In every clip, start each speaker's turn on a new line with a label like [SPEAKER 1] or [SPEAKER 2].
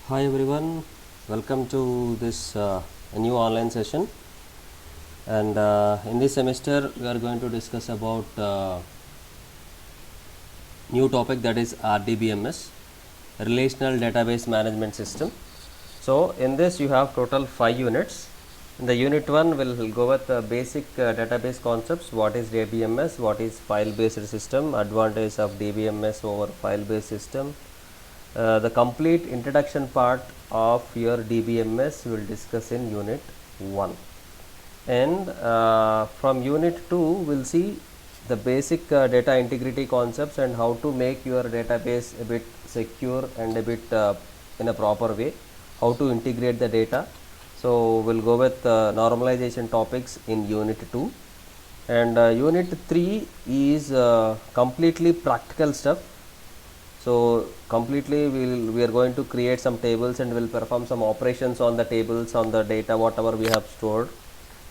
[SPEAKER 1] Hi everyone, welcome to this new online session. And in this semester, we are going to discuss about new topic, that is RDBMS, Relational Database Management System. So in this you have total 5 units. In the unit 1 we'll go with basic database concepts. What is DBMS, what is file based system, advantage of DBMS over file based system. The complete introduction part of your DBMS we will discuss in unit 1, and from unit 2 we will see the basic data integrity concepts and how to make your database a bit secure and a bit in a proper way, how to integrate the data. So we will go with normalization topics in unit 2, and unit 3 is completely practical stuff. So completely we are going to create some tables and we'll perform some operations on the tables, on the data whatever we have stored.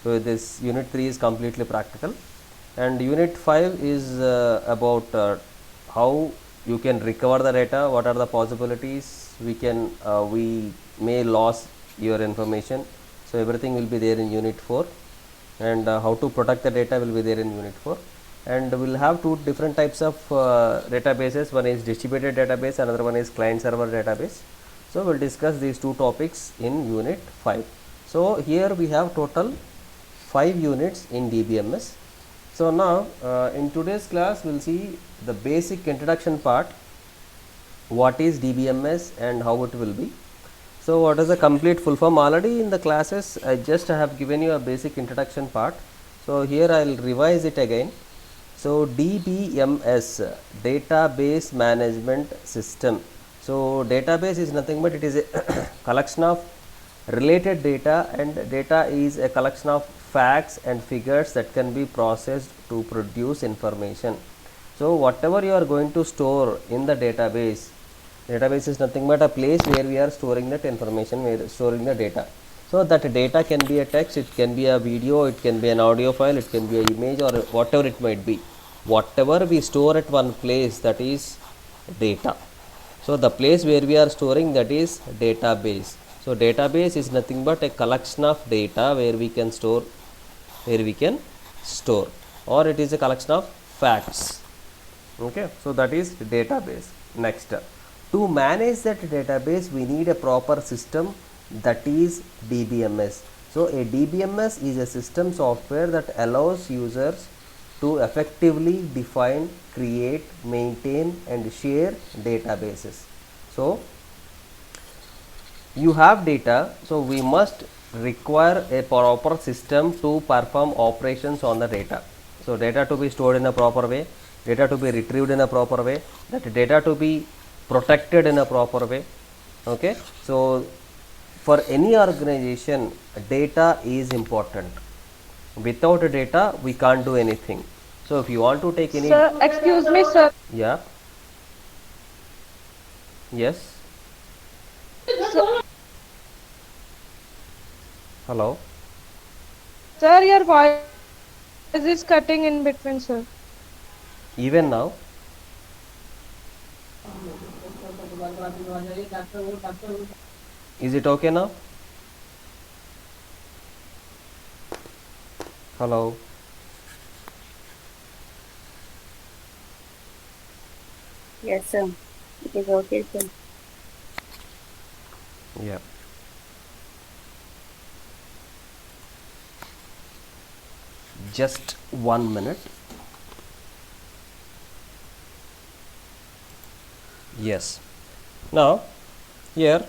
[SPEAKER 1] So this unit 3 is completely practical, and unit 5 is about how you can recover the data, what are the possibilities we may lose your information. So everything will be there in unit 4, and how to protect the data will be there in unit 4. And we'll have two different types of databases. One is distributed database, another one is client server database. So we'll discuss these two topics in unit 5. So here we have total 5 units in DBMS. So now in today's class we'll see the basic introduction part, what is DBMS and how it will be. So what is the complete full form? Already in the classes I just have given you a basic introduction part. So here I will revise it again. So DBMS, database management system. So database is nothing but it is a collection of related data, and data is a collection of facts and figures that can be processed to produce information. So whatever you are going to store in the database is nothing but a place where we are storing that information, we are storing the data. So that data can be a text, it can be a video, it can be an audio file, it can be an image, or whatever it might be. Whatever we store at one place, that is data. So the place where we are storing, that is database. So database is nothing but a collection of data where we can store, or it is a collection of facts. Okay, so that is database. Next, to manage that database we need a proper system, that is DBMS. So a DBMS is a system software that allows users to effectively define, create, maintain and share databases. So you have data, so we must require a proper system to perform operations on the data. So data to be stored in a proper way, data to be retrieved in a proper way, that data to be protected in a proper way. Okay, so for any organization data is important. Without data we can't do anything. So if you want to take any,
[SPEAKER 2] Sir, excuse me, sir.
[SPEAKER 1] yeah, yes,
[SPEAKER 2] Sir,
[SPEAKER 1] hello,
[SPEAKER 2] sir, your voice is cutting in between, sir.
[SPEAKER 1] even now, is it okay now? Hello,
[SPEAKER 3] Yes, sir. It is okay, sir.
[SPEAKER 1] yeah, just 1 minute. Yes, now here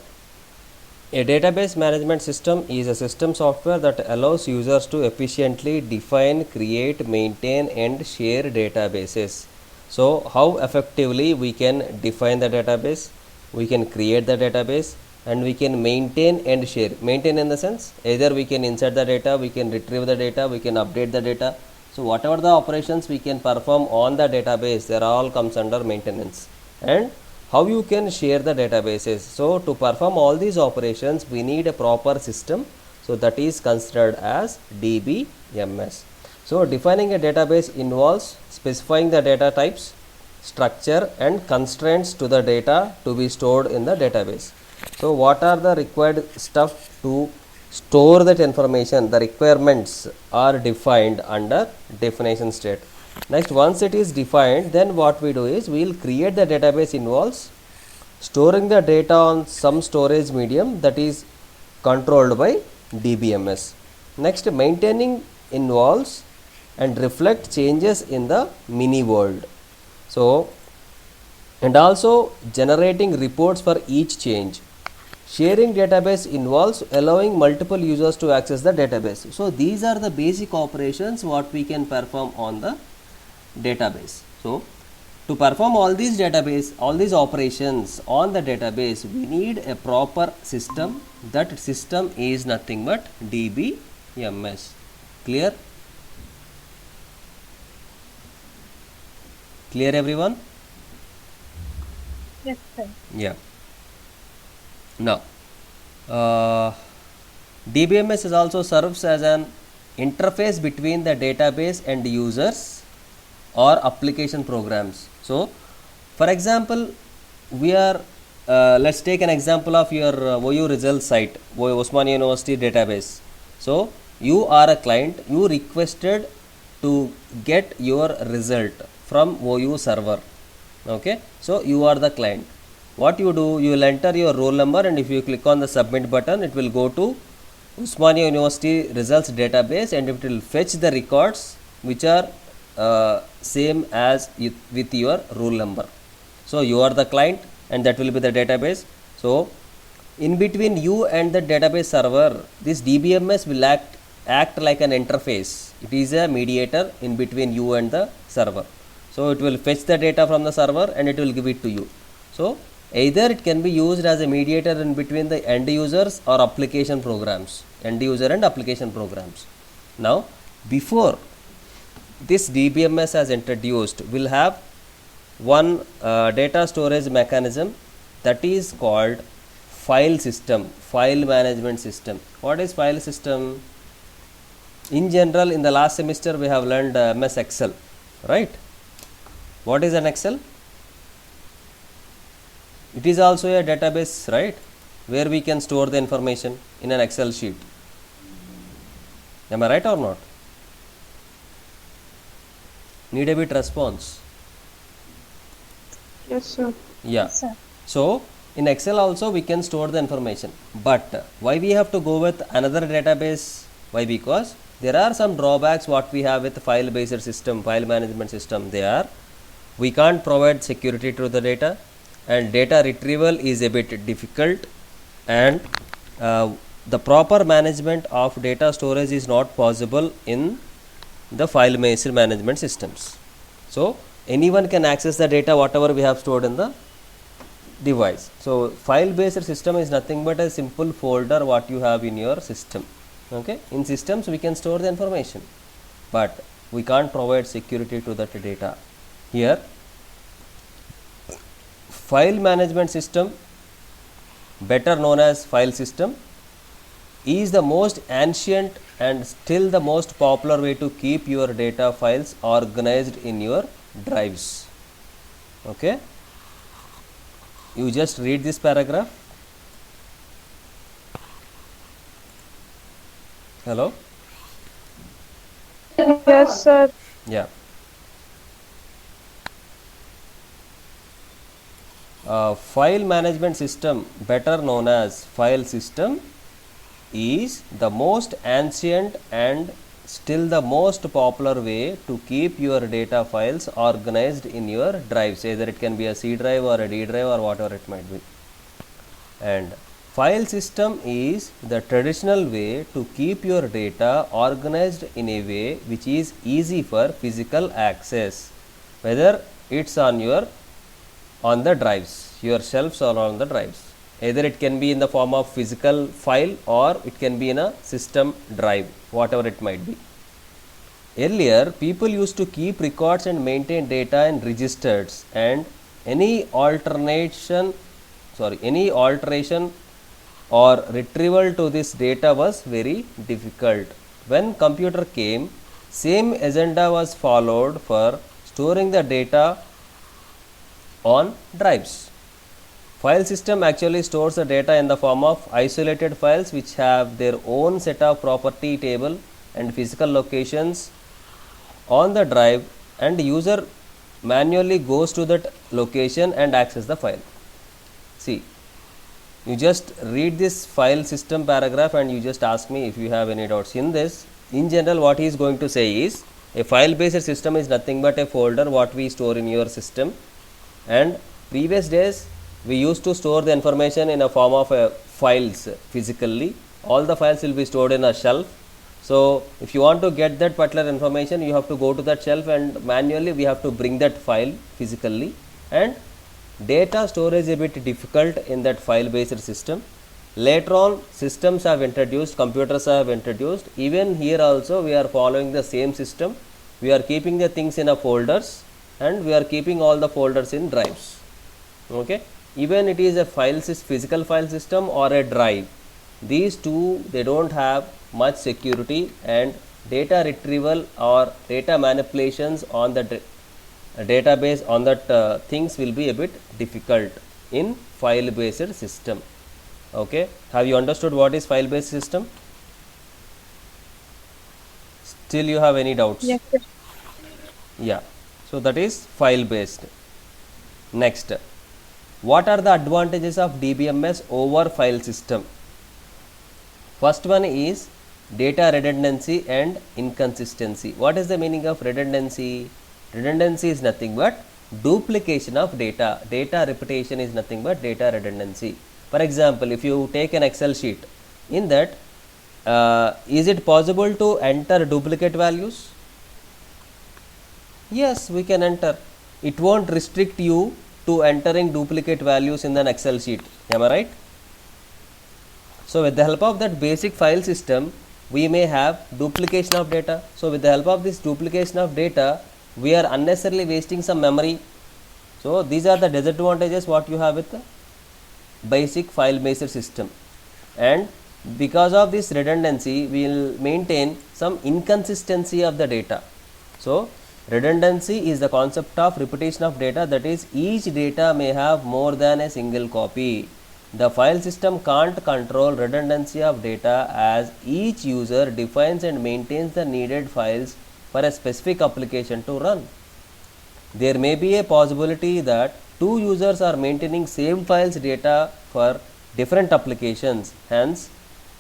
[SPEAKER 1] a database management system is a system software that allows users to efficiently define, create, maintain and share databases. So how effectively we can define the database, we can create the database and we can maintain and share. Maintain in the sense, either we can insert the data, we can retrieve the data, we can update the data. So whatever the operations we can perform on the database, they all comes under maintenance. And how you can share the databases. So to perform all these operations we need a proper system, so that is considered as DBMS. So defining a database involves specifying the data types, structure and constraints to the data to be stored in the database. So what are the required stuff to store that information? The requirements are defined under definition state. Next, once it is defined, then what we do is we will create the database involves storing the data on some storage medium that is controlled by DBMS. Next, maintaining involves and reflect changes in the mini world. So, and also generating reports for each change. Sharing database involves allowing multiple users to access the database. So these are the basic operations what we can perform on the database. So to perform all these operations on the database, we need a proper system. That system is nothing but DBMS. Clear? Clear everyone?
[SPEAKER 2] Yes, sir.
[SPEAKER 1] Yeah. Now, DBMS is also serves as an interface between the database and users or application programs. So, for example, we are let's take an example of your OU results site, Osmania University database. So, you are a client, you requested to get your result from OU server. Okay, so you are the client. What you do, you will enter your roll number, and if you click on the submit button, it will go to Osmania University results database, and it will fetch the records which are same as with your roll number. So you are the client and that will be the database. So in between you and the database server, this DBMS will act like an interface. It is a mediator in between you and the server. So it will fetch the data from the server and it will give it to you. So either it can be used as a mediator in between the end users or application programs, end user and application programs. Now before this DBMS has introduced, will have one data storage mechanism that is called file system, file management system. What is file system? In general, in the last semester we have learned MS Excel, right? What is an Excel? It is also a database, right, where we can store the information in an Excel sheet. Am I right or not? Need a bit response.
[SPEAKER 2] Yes, sir.
[SPEAKER 1] Yeah.
[SPEAKER 3] Yes, sir.
[SPEAKER 1] So in Excel also we can store the information, but why we have to go with another database? Why? Because there are some drawbacks what we have with file based system, file management system. They are, we can't provide security to the data, and data retrieval is a bit difficult, and the proper management of data storage is not possible in the file based management systems. So anyone can access the data whatever we have stored in the device. So file based system is nothing but a simple folder what you have in your system. Okay, in systems we can store the information, but we can't provide security to that data. Here file management system, better known as file system, is the most ancient and still the most popular way to keep your data files organized in your drives. Okay, you just read this paragraph. Hello?
[SPEAKER 2] Yes, sir.
[SPEAKER 1] Yeah. File management system, better known as file system, is the most ancient and still the most popular way to keep your data files organized in your drives. Either it can be a C drive or a D drive or whatever it might be. And file system is the traditional way to keep your data organized in a way which is easy for physical access, whether it's on the drives, your shelves or on the drives. Either it can be in the form of physical file or it can be in a system drive, whatever it might be. Earlier, people used to keep records and maintain data in registers, and any alteration or retrieval to this data was very difficult. When computer came, same agenda was followed for storing the data on drives. File system actually stores the data in the form of isolated files which have their own set of property table and physical locations on the drive, and user manually goes to that location and access the file. See, you just read this file system paragraph and you just ask me if you have any doubts. In this, in general, what he is going to say is a file based system is nothing but a folder what we store in your system, and previous days we used to store the information in a form of files physically. All the files will be stored in a shelf. So if you want to get that particular information, you have to go to that shelf and manually we have to bring that file physically, and data storage is a bit difficult in that file based system. Later on systems have introduced, computers have introduced. Even here also we are following the same system. We are keeping the things in a folders and we are keeping all the folders in drives. Okay, even it is a physical file system or a drive, these two they don't have much security, and data retrieval or data manipulations on the database on that things will be a bit difficult in file based system. Okay, have you understood what is file based system? Still you have any doubts?
[SPEAKER 2] Yes, sir.
[SPEAKER 1] Yeah, so that is file based. Next, what are the advantages of DBMS over file system? First one is data redundancy and inconsistency. What is the meaning of redundancy? Redundancy is nothing but duplication of data. Data repetition is nothing but data redundancy. For example, if you take an Excel sheet, in that is it possible to enter duplicate values? Yes, we can enter. It won't restrict you to entering duplicate values in an Excel sheet. Am I right? So with the help of that basic file system, we may have duplication of data. So with the help of this duplication of data, we are unnecessarily wasting some memory. So these are the disadvantages what you have with the basic file based system. And because of this redundancy, we will maintain some inconsistency of the data. So redundancy is the concept of repetition of data, that is each data may have more than a single copy. The file system can't control redundancy of data as each user defines and maintains the needed files for a specific application to run. There may be a possibility that two users are maintaining same files data for different applications. Hence,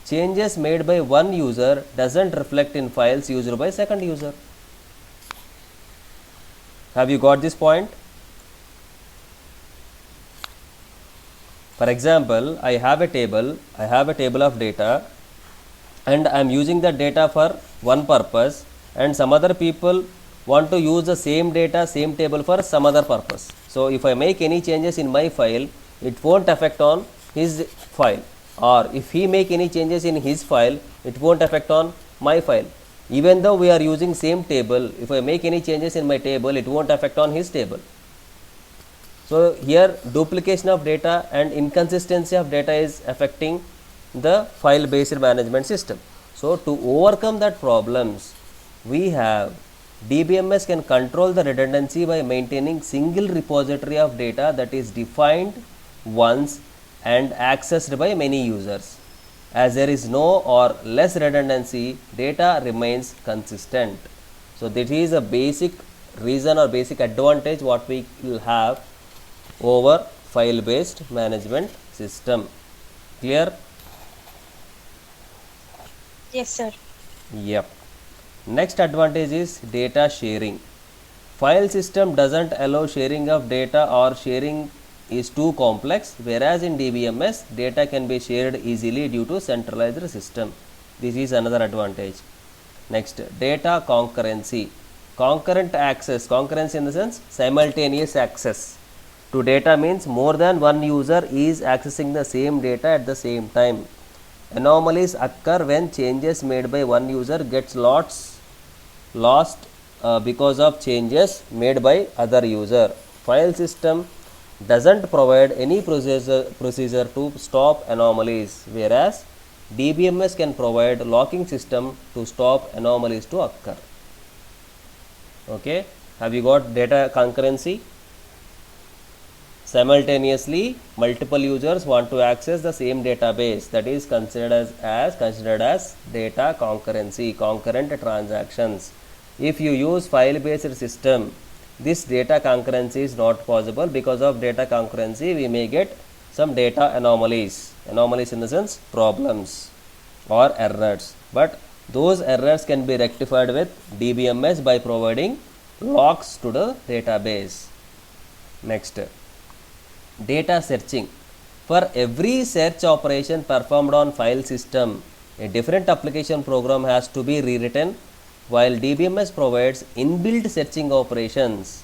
[SPEAKER 1] changes made by one user doesn't reflect in files used by second user. Have you got this point? For example, I have a table of data, and I am using that data for one purpose, and some other people want to use the same data, same table for some other purpose. So if I make any changes in my file, it won't affect on his file, or if he make any changes in his file, it won't affect on my file. Even though we are using same table, if I make any changes in my table, it won't affect on his table. So here duplication of data and inconsistency of data is affecting the file based management system. So to overcome that problems, we have DBMS can control the redundancy by maintaining single repository of data that is defined once and accessed by many users. As there is no or less redundancy, data remains consistent. So that is a basic reason or basic advantage what we will have over file based management system. Clear?
[SPEAKER 2] Yes, sir.
[SPEAKER 1] Yep. Next advantage is data sharing. File system doesn't allow sharing of data, or sharing is too complex, whereas in DBMS data can be shared easily due to centralized system. This is another advantage. Next, data concurrency. Concurrent access, concurrency in the sense simultaneous access to data means more than one user is accessing the same data at the same time. Anomalies occur when changes made by one user gets lost because of changes made by other user. File system doesn't provide any procedure to stop anomalies, whereas DBMS can provide locking system to stop anomalies to occur. Okay, have you got data concurrency? Simultaneously, multiple users want to access the same database. That is considered as data concurrency, concurrent transactions. If you use file-based system, this data concurrency is not possible. Because of data concurrency, we may get some data anomalies. Anomalies in the sense problems or errors. But those errors can be rectified with DBMS by providing locks to the database. Next, data searching. For every search operation performed on file system, a different application program has to be rewritten. While DBMS provides inbuilt searching operations,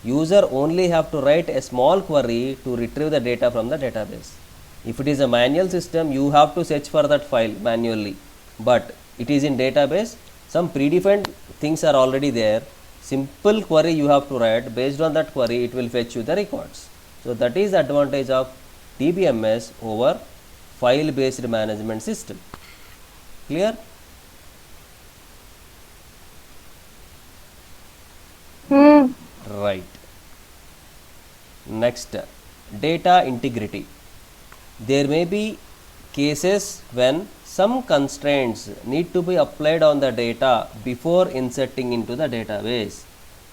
[SPEAKER 1] user only have to write a small query to retrieve the data from the database. If it is a manual system, you have to search for that file manually, but it is in database, some predefined things are already there. Simple query you have to write, based on that query it will fetch you the records. So that is the advantage of DBMS over file based management system. Clear? Right. Next, data integrity. There may be cases when some constraints need to be applied on the data before inserting into the database.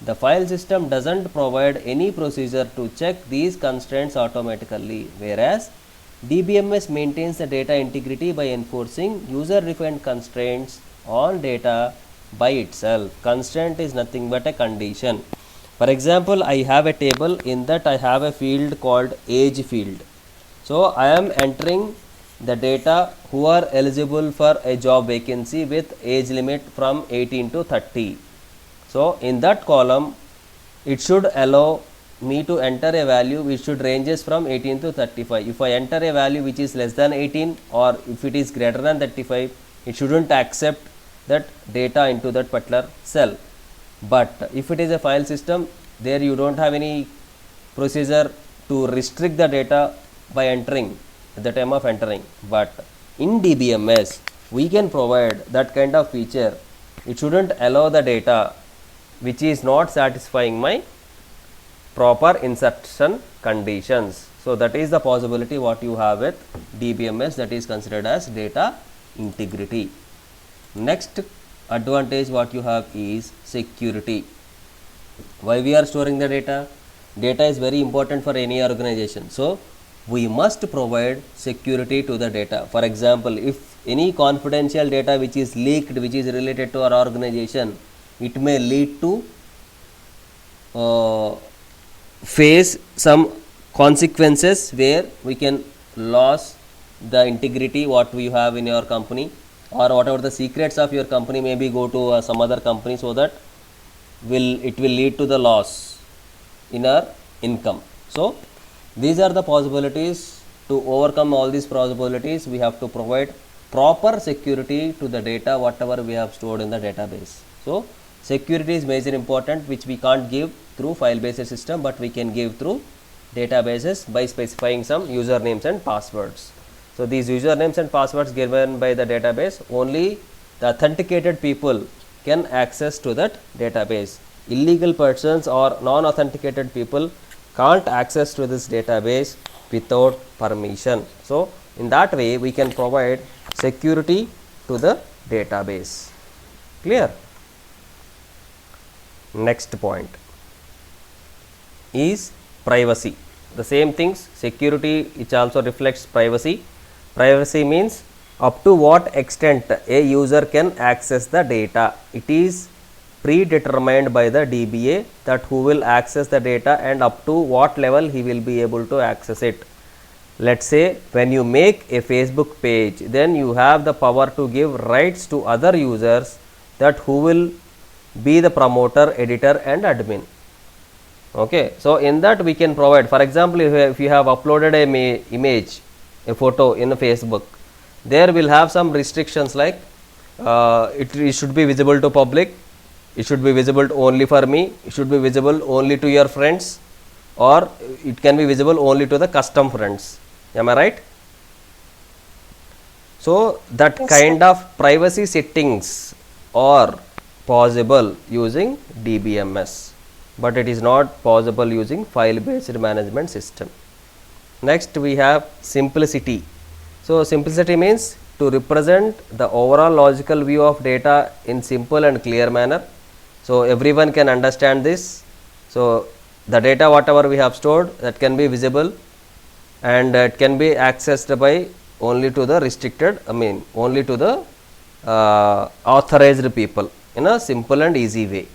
[SPEAKER 1] The file system doesn't provide any procedure to check these constraints automatically, whereas DBMS maintains the data integrity by enforcing user-defined constraints on data by itself. Constraint is nothing but a condition. For example, I have a table, in that I have a field called age field. So I am entering the data who are eligible for a job vacancy with age limit from 18 to 30. So in that column, it should allow me to enter a value which should ranges from 18 to 35. If I enter a value which is less than 18, or if it is greater than 35, it shouldn't accept that data into that particular cell. But if it is a file system, there you don't have any procedure to restrict the data by entering at the time of entering. But in DBMS, we can provide that kind of feature. It shouldn't allow the data which is not satisfying my proper insertion conditions. So that is the possibility what you have with DBMS, that is considered as data integrity. Next advantage what you have is security. Why we are storing the data? Data is very important for any organization. So we must provide security to the data. For example, if any confidential data which is leaked, which is related to our organization, it may lead to face some consequences where we can lose the integrity what we have in your company, or whatever the secrets of your company maybe go to some other company, so that it will lead to the loss in our income. So these are the possibilities. To overcome all these possibilities, we have to provide proper security to the data whatever we have stored in the database. So security is major important, which we can't give through file based system, but we can give through databases by specifying some usernames and passwords. So these usernames and passwords given by the database, only the authenticated people can access to that database. Illegal persons or non-authenticated people can't access to this database without permission. So in that way we can provide security to the database. Clear? Next point is privacy. The same things, security, it also reflects privacy. Privacy means up to what extent a user can access the data. It is predetermined by the DBA that who will access the data and up to what level he will be able to access it. Let's say when you make a Facebook page, then you have the power to give rights to other users, that who will be the promoter, editor and admin. Okay, so in that we can provide, for example, if you have uploaded a image, a photo in Facebook, there will have some restrictions like it should be visible to public, it should be visible only for me, it should be visible only to your friends, or it can be visible only to the custom friends. Am I right? So that
[SPEAKER 2] Yes,
[SPEAKER 1] kind of privacy settings are possible using DBMS. but it is not possible using file based management system. Next we have simplicity. So simplicity means to represent the overall logical view of data in simple and clear manner. So everyone can understand this. So the data whatever we have stored, that can be visible and it can be accessed by only to the restricted, only to the authorized people in a simple and easy way.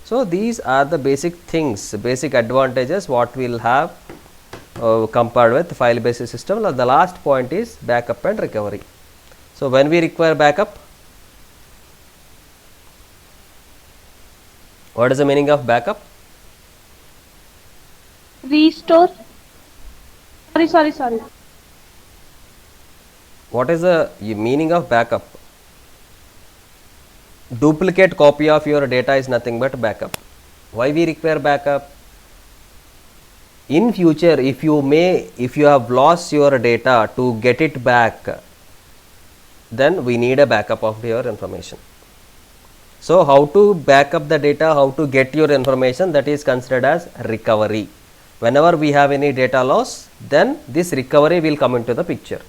[SPEAKER 1] So these are the basic things, basic advantages what we will have compared with file based system. The last point is backup and recovery. So when we require backup, what is the meaning of backup?
[SPEAKER 2] Restore. Sorry.
[SPEAKER 1] What is the meaning of backup? Duplicate copy of your data is nothing but backup. Why we require backup? In future, if you have lost your data, to get it back, then we need a backup of your information. So how to back up the data, how to get your information, that is considered as recovery. Whenever we have any data loss, then this recovery will come into the picture.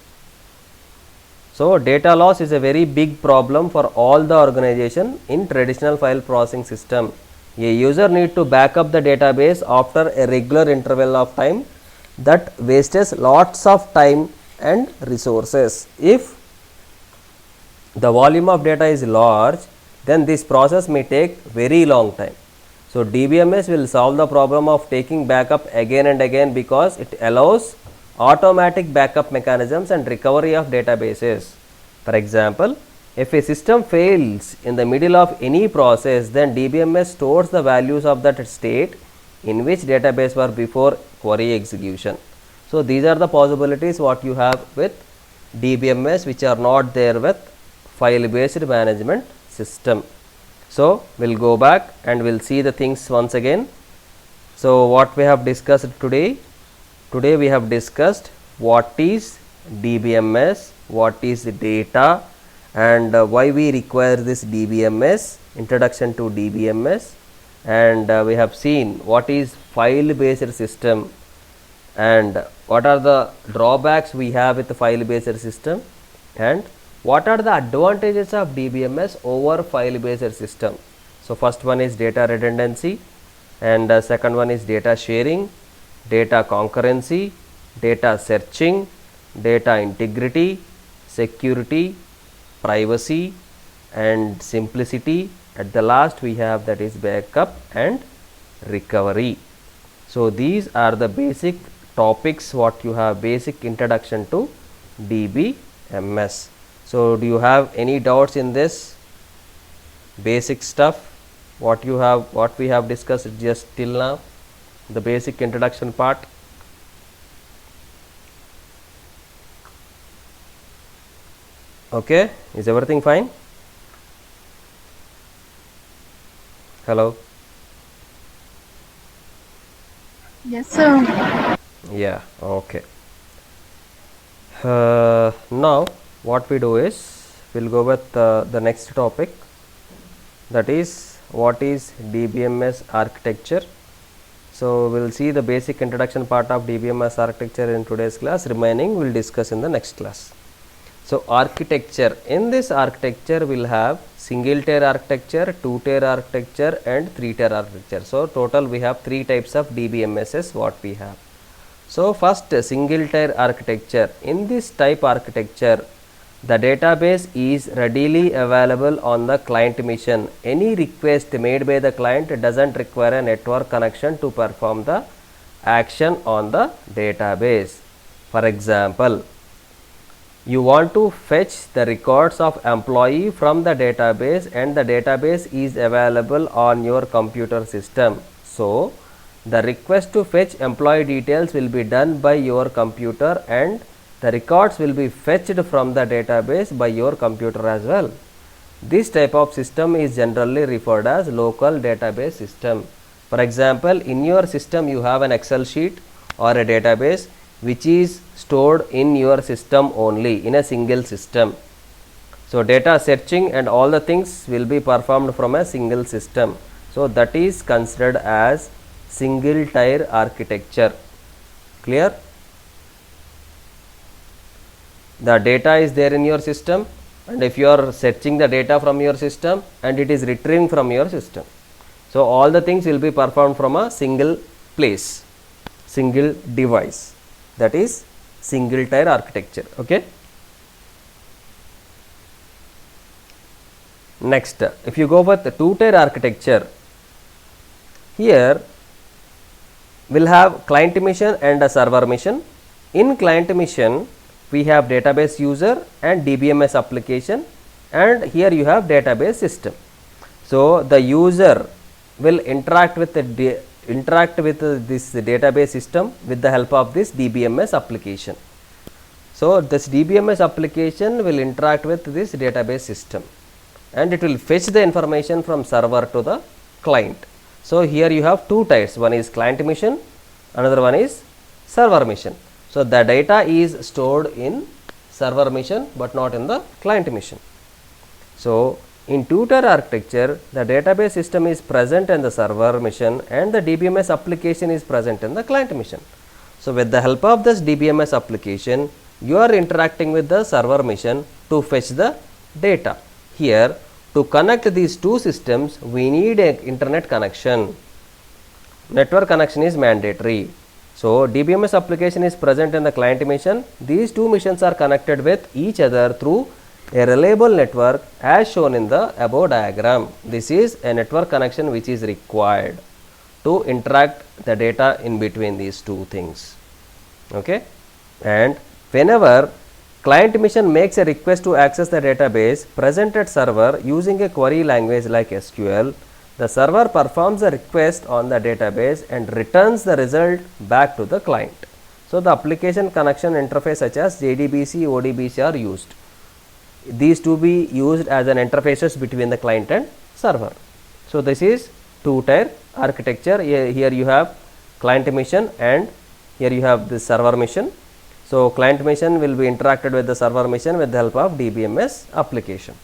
[SPEAKER 1] So data loss is a very big problem for all the organization in traditional file processing system. A user need to back up the database after a regular interval of time. That wastes lots of time and resources. If the volume of data is large, then this process may take very long time. So DBMS will solve the problem of taking backup again and again, because it allows automatic backup mechanisms and recovery of databases. For example, if a system fails in the middle of any process, then DBMS stores the values of that state in which database were before query execution. So these are the possibilities what you have with DBMS, which are not there with file based management system. So we'll go back and we'll see the things once again. So what we have discussed today we have discussed what is DBMS, what is data, and why we require this DBMS, introduction to DBMS, and we have seen what is file based system and what are the drawbacks we have with the file based system, and what are the advantages of DBMS over file based system. So first one is data redundancy, and second one is data sharing, data concurrency, data searching, data integrity, security, privacy, and simplicity. At the last we have that is backup and recovery. So these are the basic topics what you have, basic introduction to DBMS. So do you have any doubts in this basic stuff what we have discussed just till now, the basic introduction part? Okay, is everything fine? Hello?
[SPEAKER 3] Yes, sir.
[SPEAKER 1] Yeah, okay. Now what we do is we'll go with the next topic, that is what is DBMS architecture. So we'll see the basic introduction part of DBMS architecture in today's class, remaining we'll discuss in the next class. So architecture, in this architecture we'll have single tier architecture, two tier architecture, and three tier architecture. So total we have three types of DBMSs what we have. So first, single tier architecture. In this type architecture, the database is readily available on the client machine. Any request made by the client doesn't require a network connection to perform the action on the database. For example, you want to fetch the records of employee from the database, and the database is available on your computer system. So the request to fetch employee details will be done by your computer, and the records will be fetched from the database by your computer as well. This type of system is generally referred as local database system. For example, in your system you have an Excel sheet or a database which is stored in your system only, in a single system. So data searching and all the things will be performed from a single system. So that is considered as single tier architecture. Clear? The data is there in your system, and if you are searching the data from your system and it is retrieving from your system, so all the things will be performed from a single place, single device. That is single tier architecture. Okay. Next, if you go with the two tier architecture, here we'll have client mission and a server mission. In client mission, we have database user and DBMS application, and here you have database system. So the user will interact with this database system with the help of this DBMS application. So this DBMS application will interact with this database system, and it will fetch the information from server to the client. So here you have two types, one is client mission, another one is server mission. So the data is stored in server mission but not in the client mission. So in two-tier architecture, the database system is present in the server mission and the DBMS application is present in the client mission. So with the help of this DBMS application, you are interacting with the server mission to fetch the data. Here, to connect these two systems, we need an internet connection. Network connection is mandatory. So DBMS application is present in the client mission. These two missions are connected with each other through a reliable network as shown in the above diagram. This is a network connection which is required to interact the data in between these two things. Okay. And whenever client mission makes a request to access the database present at server using a query language like SQL, the server performs a request on the database and returns the result back to the client. So the application connection interface such as JDBC, ODBC are used. These to be used as an interfaces between the client and server. So this is two-tier architecture. Here you have client mission and here you have the server mission. So client mission will be interacted with the server mission with the help of DBMS application.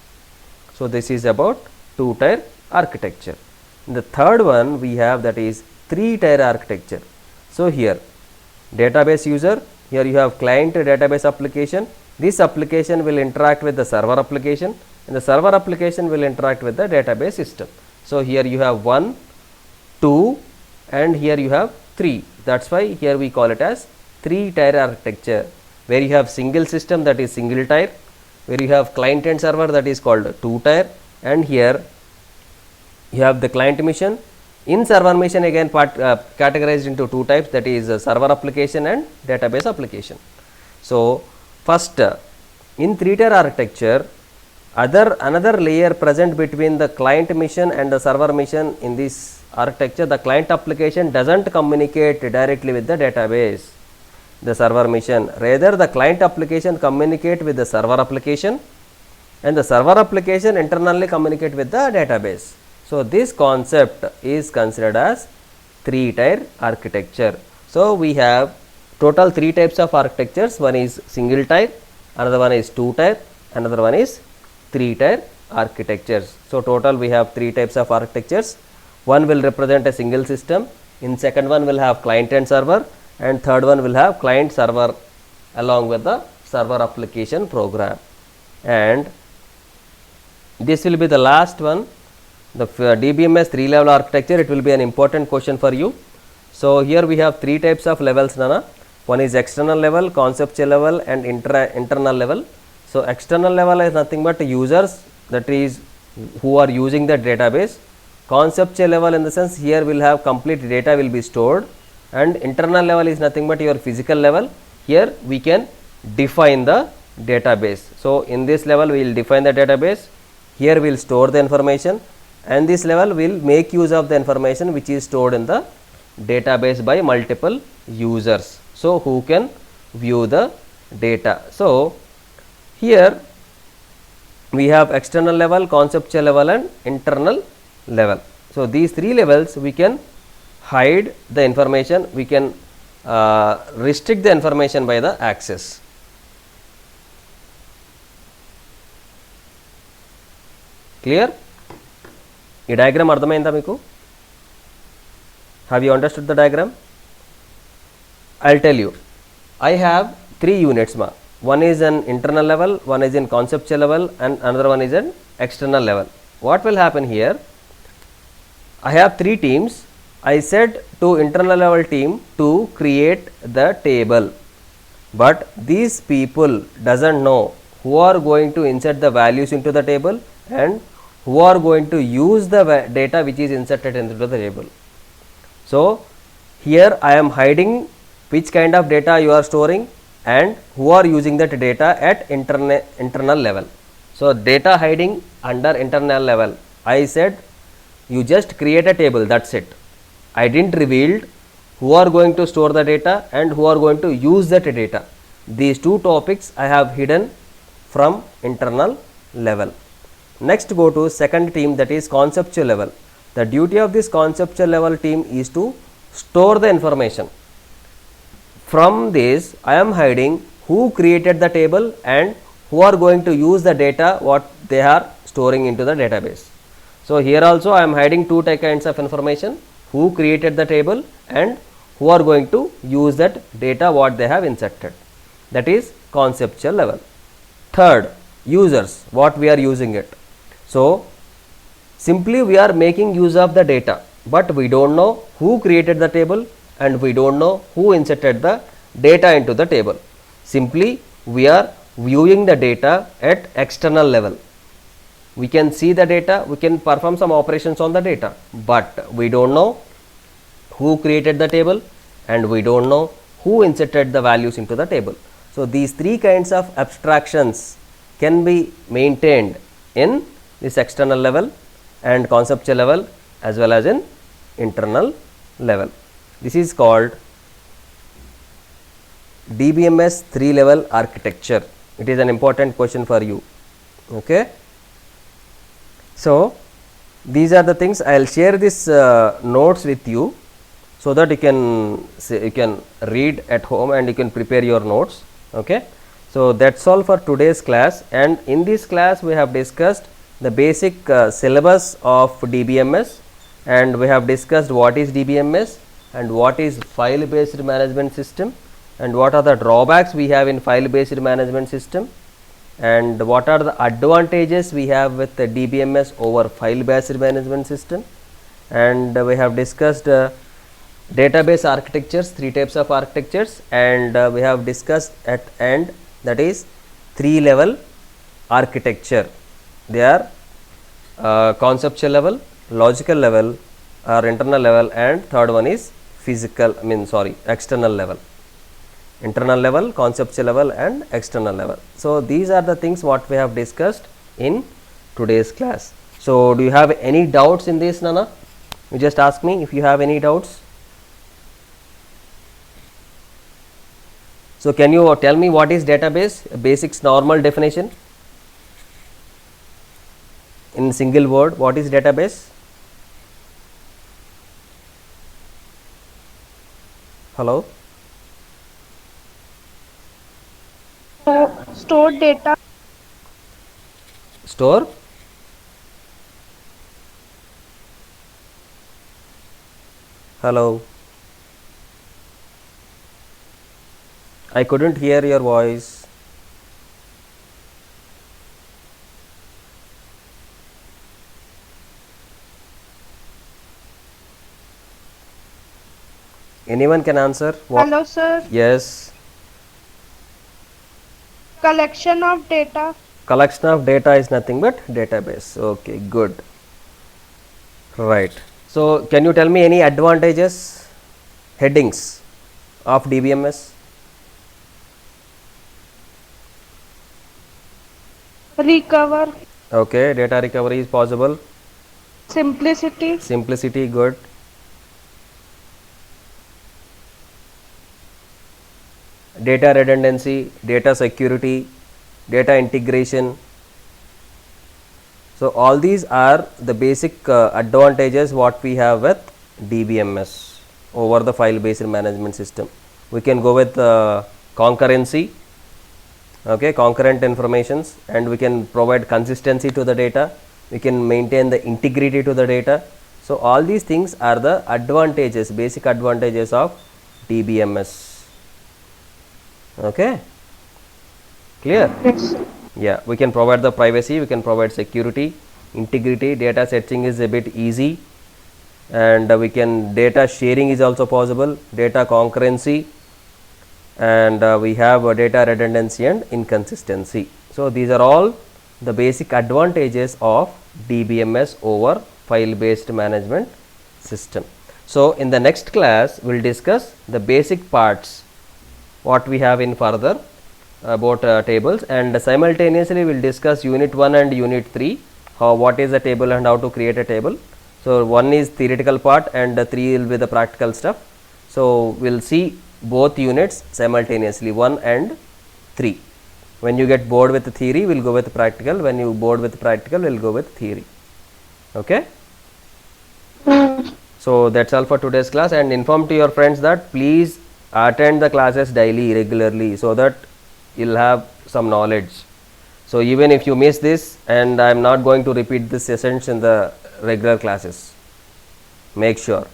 [SPEAKER 1] So this is about two-tier architecture. The third one we have, that is three-tier architecture. So here database user, here you have client database application. This application will interact with the server application and the server application will interact with the database system. So here you have 1, 2 and here you have 3. That's why here we call it as three-tier architecture, where you have single system, that is single tier, where you have client and server, that is called two-tier, and here you have the client mission. In server mission again categorized into two types, that is server application and database application. So first, in three-tier architecture, another layer present between the client mission and the server mission. In this architecture, the client application doesn't communicate directly with the database, the server mission. Rather, the client application communicate with the server application and the server application internally communicate with the database. So this concept is considered as three-tier architecture. So we have total three types of architectures. One is single tier, another one is two tier, another one is three-tier architectures. So total we have three types of architectures. One will represent a single system, in second one will have client and server, and third one will have client server along with the server application program. And this will be the last one, the DBMS 3-level architecture. It will be an important question for you. So here we have three types of levels, Nana. One is external level, conceptual level and internal level. So external level is nothing but users, that is who are using the database. Conceptual level in the sense here will have complete data will be stored, and internal level is nothing but your physical level. Here we can define the database. So in this level we will define the database, here we will store the information, and this level will make use of the information which is stored in the database by multiple users, so who can view the data. So here we have external level, conceptual level and internal level. So these three levels we can hide the information, we can restrict the information by the access. Clear? ఈ diagram అర్థమైందా మీకు? Have you understood the diagram? I'll tell you. I have 3 units ma. One is an internal level, one is in conceptual level, and another one is an external level. What will happen here? I have 3 teams. I said to internal level team to create the table, but these people doesn't know who are going to insert the values into the table and who are going to use the data which is inserted into the table. So here I am hiding which kind of data you are storing and who are using that data at internal level. So data hiding under internal level, I said you just create a table, that's it. I didn't reveal who are going to store the data and who are going to use that data. These 2 topics I have hidden from internal level. Next go to second team, that is conceptual level. The duty of this conceptual level team is to store the information. From this I am hiding who created the table and who are going to use the data what they are storing into the database. So here also I am hiding 2 kinds of information, who created the table and who are going to use that data what they have inserted. That is conceptual level. Third, users, what we are using it. So simply we are making use of the data, but we don't know who created the table and we don't know who inserted the data into the table. Simply we are viewing the data at external level. We can see the data, we can perform some operations on the data, but we don't know who created the table and we don't know who inserted the values into the table. So these 3 kinds of abstractions can be maintained in this external level and conceptual level as well as in internal level. This is called DBMS 3 level architecture. It is an important question for you. Okay. So these are the things. I will share this notes with you so that you can read at home and you can prepare your notes. Okay. So that's all for today's class, and in this class we have discussed the basic syllabus of DBMS, and we have discussed what is DBMS and what is file based management system and what are the drawbacks we have in file based management system and what are the advantages we have with the DBMS over file based management system, and we have discussed database architectures, 3 types of architectures, and we have discussed at end, that is 3 level architecture. They are conceptual level, logical level or internal level, and third one is external level. Internal level, conceptual level and external level. So these are the things what we have discussed in today's class. So do you have any doubts in this, Nana? You just ask me if you have any doubts. So can you tell me what is database? Basics normal definition. In single word, what is database? Hello?
[SPEAKER 2] Stored data.
[SPEAKER 1] Store? Hello? I couldn't hear your voice. Anyone can answer?
[SPEAKER 2] Hello, sir.
[SPEAKER 1] Yes.
[SPEAKER 2] Collection of data.
[SPEAKER 1] Collection of data is nothing but database. Okay, good. Right. So can you tell me any advantages, headings of DBMS?
[SPEAKER 2] Recover.
[SPEAKER 1] Okay, data recovery is possible.
[SPEAKER 2] Simplicity.
[SPEAKER 1] Simplicity, good. Data redundancy, data security, data integration. So all these are the basic advantages what we have with DBMS over the file based management system. We can go with concurrency, okay, concurrent informations, and we can provide consistency to the data. We can maintain the integrity to the data. So all these things are the advantages, basic advantages of DBMS. Okay, clear?
[SPEAKER 2] Yes, sir.
[SPEAKER 1] Yeah, we can provide the privacy, we can provide security, integrity, data setting is a bit easy, and we can, data sharing is also possible, data concurrency, and we have data redundancy and inconsistency. So these are all the basic advantages of DBMS over file based management system. So in the next class we will discuss the basic parts what we have in further about tables, and simultaneously we will discuss unit 1 and unit 3, how, what is a table and how to create a table. So 1 is theoretical part and 3 will be the practical stuff. So we will see both units simultaneously, 1 and 3. When you get bored with the theory, we will go with practical. When you bored with practical, we will go with theory. Okay. So that's all for today's class, and inform to your friends that please attend the classes daily, regularly, so that you'll have some knowledge. So even if you miss this, and I am not going to repeat this sessions in the regular classes, make sure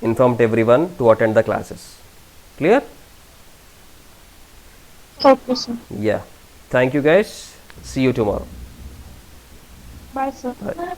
[SPEAKER 1] inform everyone to attend the classes. Clear?
[SPEAKER 2] Okay, sir.
[SPEAKER 1] Yeah. Thank you guys. See you tomorrow.
[SPEAKER 2] Bye, sir.
[SPEAKER 1] Bye.